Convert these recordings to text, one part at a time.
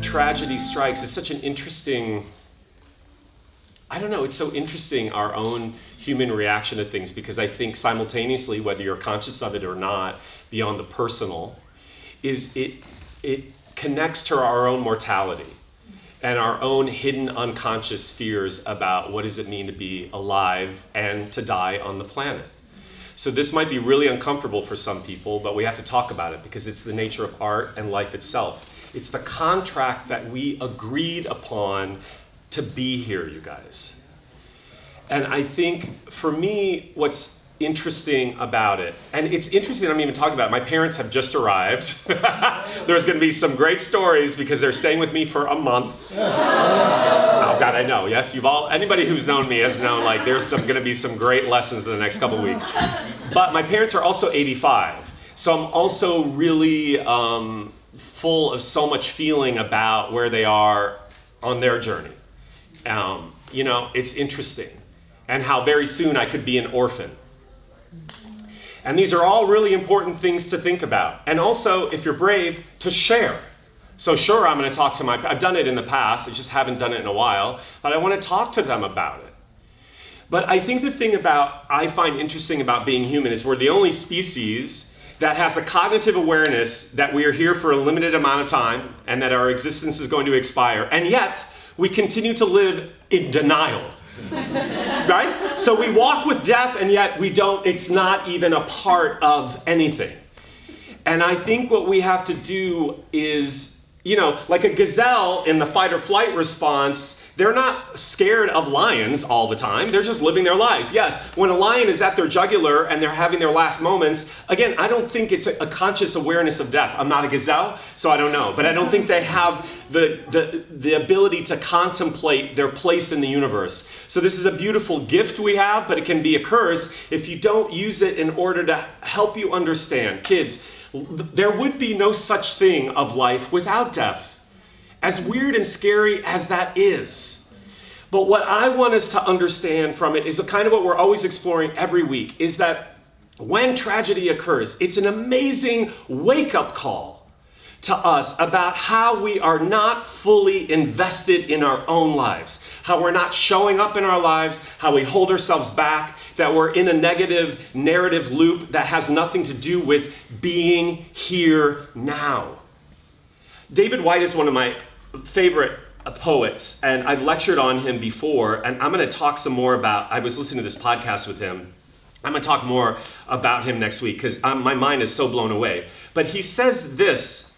Tragedy strikes, it's such an interesting, I don't know, it's so interesting, our own human reaction to things, because I think simultaneously, whether you're conscious of it or not, beyond the personal, is it connects to our own mortality and our own hidden unconscious fears about what does it mean to be alive and to die on the planet. So this might be really uncomfortable for some people, but we have to talk about it because it's the nature of art and life itself. It's the contract that we agreed upon to be here, you guys. And I think for me, what's interesting about it, and it's interesting I'm even talking about it, my parents have just arrived. There's gonna be some great stories because they're staying with me for a month. Oh God, I know, yes, anybody who's known me has known like there's gonna be some great lessons in the next couple weeks. But my parents are also 85. So I'm also really, full of so much feeling about where they are on their journey. It's interesting, and how very soon I could be an orphan. And these are all really important things to think about. And also, if you're brave, to share. So sure, I'm going to talk to I've done it in the past, I just haven't done it in a while, but I want to talk to them about it. But I think the thing I find interesting about being human is we're the only species that has a cognitive awareness that we are here for a limited amount of time and that our existence is going to expire. And yet, we continue to live in denial, right? So we walk with death and yet it's not even a part of anything. And I think what we have to do is, like a gazelle in the fight or flight response, they're not scared of lions all the time. They're just living their lives. Yes, when a lion is at their jugular and they're having their last moments, again, I don't think it's a conscious awareness of death. I'm not a gazelle, so I don't know. But I don't think they have the ability to contemplate their place in the universe. So this is a beautiful gift we have, but it can be a curse if you don't use it in order to help you understand. Kids, there would be no such thing of life without death. As weird and scary as that is. But what I want us to understand from it is kind of what we're always exploring every week, is that when tragedy occurs, it's an amazing wake-up call to us about how we are not fully invested in our own lives, how we're not showing up in our lives, how we hold ourselves back, that we're in a negative narrative loop that has nothing to do with being here now. David Whyte is one of my favorite poets, and I've lectured on him before, and I'm going to talk some more about, I was listening to this podcast with him. I'm going to talk more about him next week because my mind is so blown away. But he says this,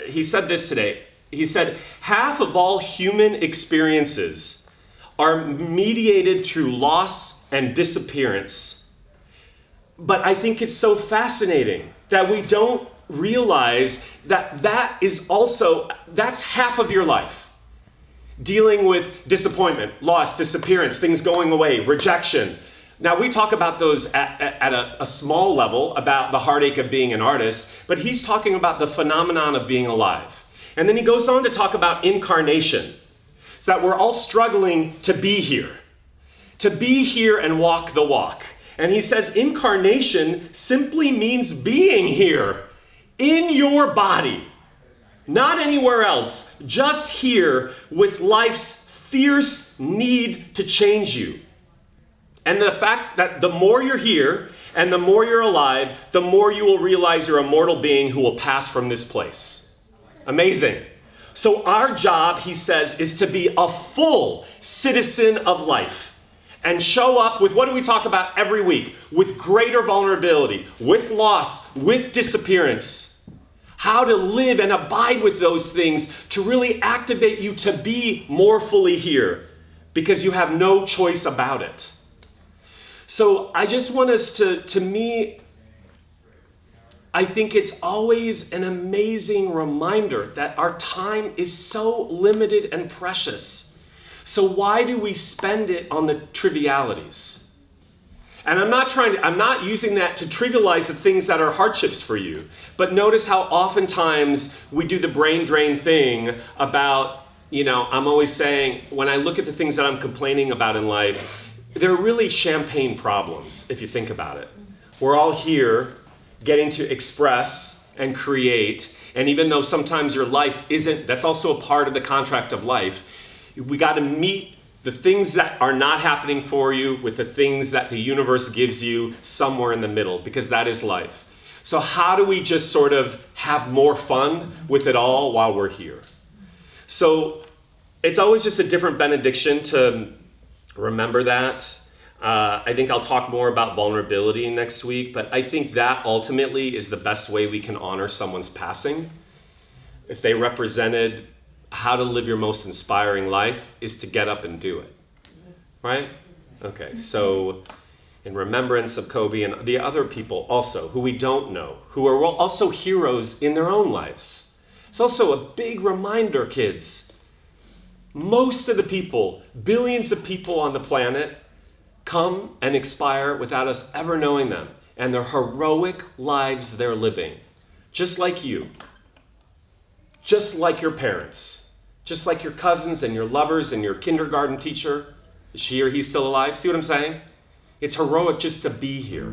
he said this today. He said, half of all human experiences are mediated through loss and disappearance. But I think it's so fascinating that we don't realize that's half of your life. Dealing with disappointment, loss, disappearance, things going away, rejection. Now we talk about those at a small level, about the heartache of being an artist, but he's talking about the phenomenon of being alive. And then he goes on to talk about incarnation. So that we're all struggling to be here and walk the walk. And he says incarnation simply means being here. In your body, not anywhere else, just here with life's fierce need to change you. And the fact that the more you're here and the more you're alive, the more you will realize you're a mortal being who will pass from this place. Amazing. So our job, he says, is to be a full citizen of life and show up with, what do we talk about every week? With greater vulnerability, with loss, with disappearance. How to live and abide with those things to really activate you to be more fully here, because you have no choice about it. So I just want us to me, I think it's always an amazing reminder that our time is so limited and precious. So why do we spend it on the trivialities? And I'm not using that to trivialize the things that are hardships for you. But notice how oftentimes we do the brain drain thing about, I'm always saying, when I look at the things that I'm complaining about in life, they're really champagne problems, if you think about it. We're all here getting to express and create. And even though sometimes your life isn't, that's also a part of the contract of life. We got to meet the things that are not happening for you with the things that the universe gives you somewhere in the middle, because that is life. So how do we just sort of have more fun with it all while we're here? So it's always just a different benediction to remember that. I think I'll talk more about vulnerability next week, but I think that ultimately is the best way we can honor someone's passing. If they represented how to live your most inspiring life, is to get up and do it, right? Okay, so in remembrance of Kobe and the other people also who we don't know, who are also heroes in their own lives. It's also a big reminder, kids. Most of the people, billions of people on the planet, come and expire without us ever knowing them, and their heroic lives they're living, just like you, just like your parents, just like your cousins and your lovers and your kindergarten teacher. Is she or he still alive? See what I'm saying? It's heroic just to be here.